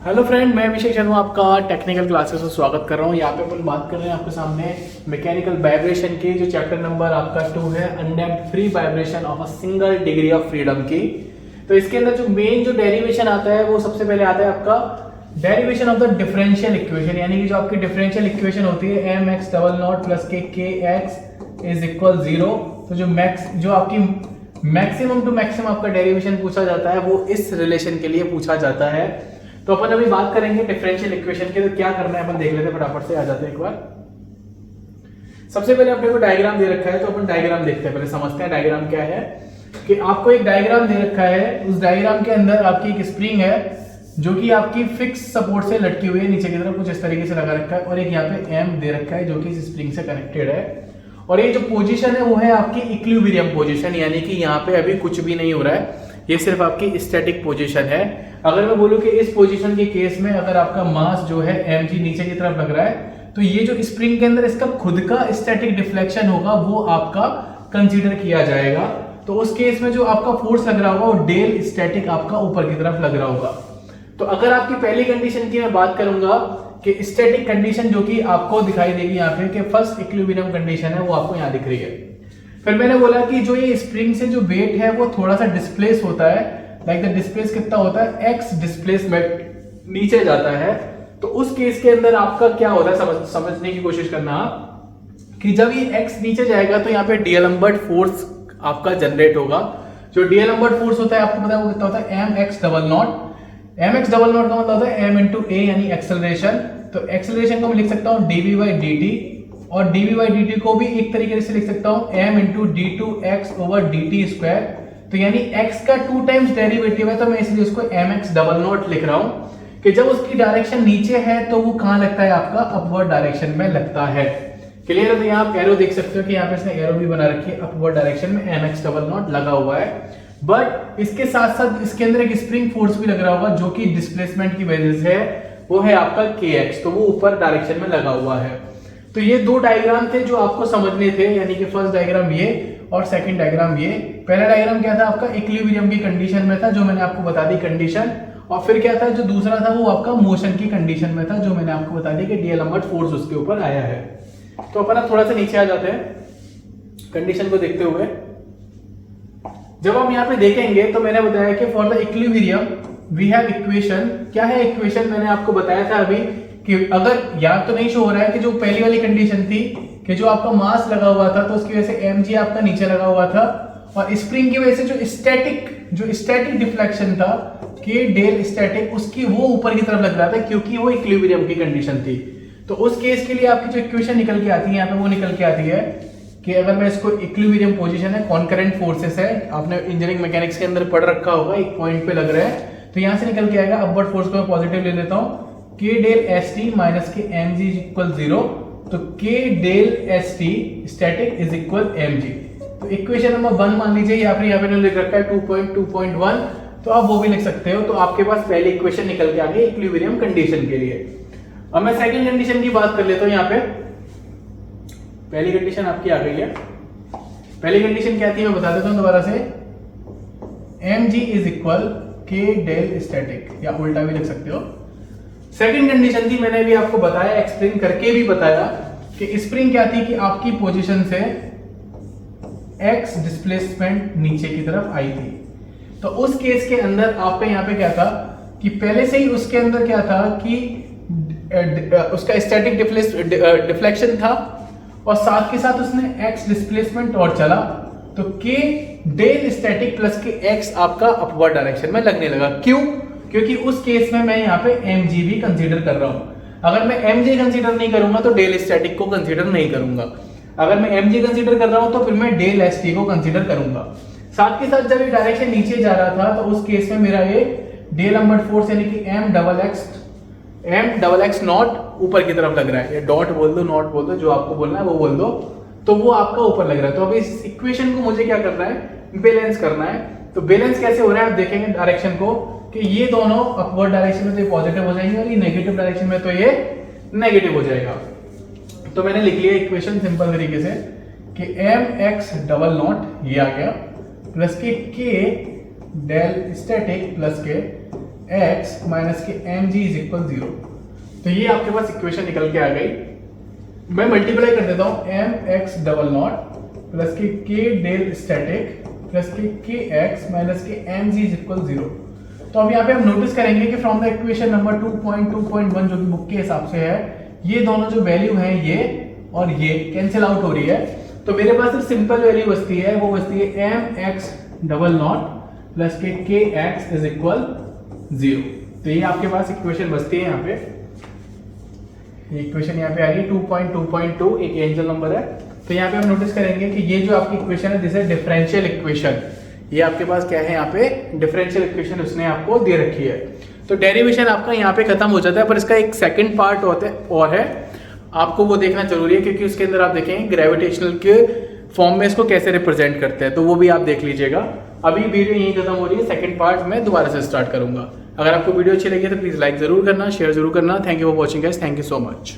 Hello friend, मैं अभिषेक शर्मा आपका technical classes में स्वागत कर रहा हूँ। यहाँ पे अपन बात कर रहे हैं आपके सामने मैकेनिकल वाइब्रेशन की, जो चैप्टर नंबर आपका 2 है, undamped free vibration of a single degree of freedom की। तो इसके अंदर जो मेन जो डेरिवेशन आता है वो सबसे पहले आता है आपका derivation of the differential equation, यानी कि जो आपकी डिफरेंशियल इक्वेशन होती है M x double dot plus के एक्स इज इक्वल 0। तो जो आपकी मैक्सिमम टू मैक्सिमम आपका डेरिवेशन पूछा जाता है वो इस रिलेशन के लिए पूछा जाता है। तो अपन अभी बात करेंगे डिफरेंशियल इक्वेशन की। तो क्या करना है अपन देख लेते हैं, फटाफट से आ जाते हैं एक बार। सबसे पहले अपने को डायग्राम दे रखा है, तो अपन डायग्राम देखते हैं, पहले समझते हैं डायग्राम क्या है। कि आपको एक डायग्राम दे रखा है, उस डायग्राम के अंदर आपकी एक स्प्रिंग है जो कि आपकी फिक्स सपोर्ट से लटकी हुई है, नीचे की तरफ कुछ इस तरीके से लगा रखा है, और एक यहाँ पे एम दे रखा है जो कि इस स्प्रिंग से कनेक्टेड है। और ये जो पोजीशन है वो है आपकी इक्विलिब्रियम पोजीशन, यानी कि यहाँ पे अभी कुछ भी नहीं हो रहा है, ये सिर्फ आपकी स्टैटिक पोजीशन है। अगर मैं बोलूं कि इस पोजीशन के केस में अगर आपका मास जो है mg नीचे की तरफ लग रहा है, तो ये जो स्प्रिंग के अंदर इसका खुद का स्टैटिक डिफ्लेक्शन होगा वो आपका कंसीडर किया जाएगा। तो उस केस में जो आपका फोर्स लग रहा होगा वो डेल स्टैटिक आपका ऊपर की तरफ लग रहा होगा। तो अगर आपकी पहली कंडीशन की मैं बात करूंगा कि स्टैटिक कंडीशन जो कि आपको दिखाई देगी यहाँ पे, कि फर्स्ट इक्विलिब्रियम कंडीशन है वो आपको यहाँ दिख रही है। फिर मैंने बोला कि जो ये स्प्रिंग से जो वेट है वो थोड़ा सा डिस्प्लेस होता है, लाइक द डिस्प्लेस कितना होता है, एक्स डिस्प्लेसमेंट नीचे जाता है। तो उस केस के अंदर आपका क्या होता है समझने की कोशिश करना कि जब ये एक्स नीचे जाएगा तो यहाँ पे डीएलम्बर्ट फोर्स आपका जनरेट होगा। जो डीएलम्बर्ट फोर्स होता है आपको पता है वो कितना होता है, M x double dot. M x double dot का मतलब होता है एम इंटू ए, यानी एक्सेलरेशन। तो एक्सेलरेशन को मैं लिख सकता हूँ डीवी बाई डी टी, और dv by dt को भी एक तरीके से लिख सकता हूं m into d two x over d t square. तो यानी x का 2 टाइम्स डेरिवेटिव है, तो मैं इसलिए उसको mx डबल नॉट लिख रहा हूं कि जब उसकी डायरेक्शन नीचे है तो वो कहां लगता है, आपका अपवर्ड डायरेक्शन में लगता है। क्लियर है? तो यहाँ आप एरो देख सकते हो कि यहाँ पे इसने एरो भी बना रखी है, अपवर्ड डायरेक्शन में mx डबल नॉट लगा हुआ है। बट इसके साथ साथ इसके अंदर एक स्प्रिंग फोर्स भी लग रहा होगा जो कि डिस्प्लेसमेंट की वजह से है, वो है आपका kx, तो वो ऊपर डायरेक्शन में लगा हुआ है। तो ये दो डायग्राम थे जो आपको समझने थे, यानी कि फर्स्ट डायग्राम ये और सेकंड डायग्राम ये। पहला डायग्राम क्या था आपका, इक्विलिब्रियम की कंडीशन में था जो मैंने आपको बता दी कंडीशन, और फिर क्या था जो दूसरा था वो आपका मोशन की कंडीशन में था जो मैंने आपको बता दी कि डीएलम्बर्ट फोर्स उसके ऊपर आया है। तो अपन अब थोड़ा सा नीचे आ जाते हैं कंडीशन को देखते हुए। जब हम यहाँ पे देखेंगे तो मैंने बताया कि for the equilibrium we have equation. क्या है इक्वेशन, मैंने आपको बताया था अभी कि अगर याद तो नहीं शो हो रहा है कि जो पहली वाली कंडीशन थी कि जो आपका मास लगा हुआ था तो उसकी वजह से mg आपका नीचे लगा हुआ था, और स्प्रिंग की वजह से जो स्टैटिक डिफ्लेक्शन था कि डेल स्टैटिक, उसकी वो ऊपर की तरफ लग रहा था क्योंकि वो इक्विलिब्रियम की कंडीशन थी। तो उस केस के लिए आपकी जो इक्वेशन निकल के आती है यहाँ पे वो निकल के आती है कि अगर मैं इसको इक्विलिब्रियम पोजीशन है, कॉन्करेंट फोर्सेस है, आपने इंजीनियरिंग मैकेनिक्स के अंदर पढ़ रखा होगा, एक पॉइंट पे लग रहा है, तो यहाँ से निकल के आएगा अपवर्ड फोर्स को मैं पॉजिटिव ले लेता हूँ, k del s t minus k m g equal 0। तो k del s t static is equal m g. तो इक्वेशन नंबर 1 मान लीजिए, या फिर यहाँ पे लिख रखा है 2.2.1, तो आप वो भी लिख सकते हो। तो आपके पास पहली इक्वेशन निकल के आ गई इक्विलिब्रियम कंडीशन के लिए। अब मैं सेकंड कंडीशन की बात कर लेता हूँ। यहाँ पे पहली कंडीशन आपकी आ गई है। पहली कंडीशन क्या थी मैं बता देता हूँ दोबारा से, m g is equal k del static, या उल्टा भी लिख सकते हो। सेकंड कंडीशन थी, मैंने भी आपको बताया, एक्सप्लेन करके भी बताया कि स्प्रिंग क्या थी कि आपकी पोजीशन से x डिस्प्लेसमेंट नीचे की तरफ आई थी। तो उस केस के अंदर आपके यहाँ पे क्या था कि पहले से ही उसके अंदर क्या था कि उसका स्टैटिक डिफ्लेक्शन था, और साथ के साथ उसने x डिस्प्लेसमेंट और चला, तो k डेल स्टैटिक प्लस के x आपका अपवर्ड डायरेक्शन में लगने लगा। क्यों? क्योंकि उस केस में मैं यहाँ पे mg भी कंसीडर कर रहा हूं। अगर मैं mg कंसीडर नहीं करूंगा तो डेल स्टैटिक को कंसीडर नहीं करूंगा। अगर मैं mg कंसीडर कर रहा हूं तो फिर मैं डेल st को कंसीडर करूंगा। साथ के साथ जब ये डायरेक्शन नीचे जा रहा था तो उस केस में मेरा ये डीएलम्बर्ट फोर्स यानी कि m डबल एक्स नॉट ऊपर की तरफ लग रहा है, ये डॉट बोल दो, नॉट बोल दो, जो आपको बोलना है वो बोल दो, तो वो आपका ऊपर लग रहा है। तो अब इस इक्वेशन को मुझे क्या करना है, बैलेंस करना है। तो बैलेंस कैसे हो रहा है आप देखेंगे डायरेक्शन को कि ये दोनों अपवर्ड डायरेक्शन में तो ये पॉजिटिव हो जाएंगे और ये नेगेटिव डायरेक्शन में तो ये नेगेटिव हो जाएगा। तो मैंने लिख लिया इक्वेशन सिंपल तरीके से कि एम एक्स डबल नॉट ये आ गया plus k del static plus के x minus k m g is equal 0। तो ये आपके पास इक्वेशन निकल के आ गई। मैं मल्टीप्लाई कर देता हूँ, m x double dot plus k del static plus के x minus k m g is equal 0। तो अब यहाँ पे हम नोटिस करेंगे कि फ्रॉम द इक्वेशन नंबर 2.2.1 जो कि बुक के हिसाब से है, ये दोनों जो वैल्यू है ये और ये कैंसिल आउट हो रही है। तो मेरे पास सिर्फ सिंपल वैल्यू बचती है, वो बचती है M x double dot plus के एक्स इज इक्वल 0। तो ये आपके पास इक्वेशन बचती है। यहाँ पे ये इक्वेशन यहाँ पे आ रही है 2.2.2, एक एंजल नंबर है। तो यहाँ पे हम नोटिस करेंगे कि ये जो आपकी इक्वेशन है दिस इज डिफरेंशियल इक्वेशन। ये आपके पास क्या है, यहाँ पे डिफरेंशियल इक्वेशन उसने आपको दे रखी है। तो डेरिवेशन आपका यहाँ पे खत्म हो जाता है, पर इसका एक सेकंड पार्ट होता है और है, आपको वो देखना जरूरी है, क्योंकि उसके अंदर आप देखेंगे ग्रेविटेशनल के फॉर्म में इसको कैसे रिप्रेजेंट करते हैं, तो वो भी आप देख लीजिएगा। अभी वीडियो यहीं खत्म हो रही है, सेकंड पार्ट में दोबारा से स्टार्ट करूंगा। अगर आपको वीडियो अच्छी लगी है तो प्लीज लाइक जरूर करना, शेयर जरूर करना। Thank you for watching guys, thank you so much.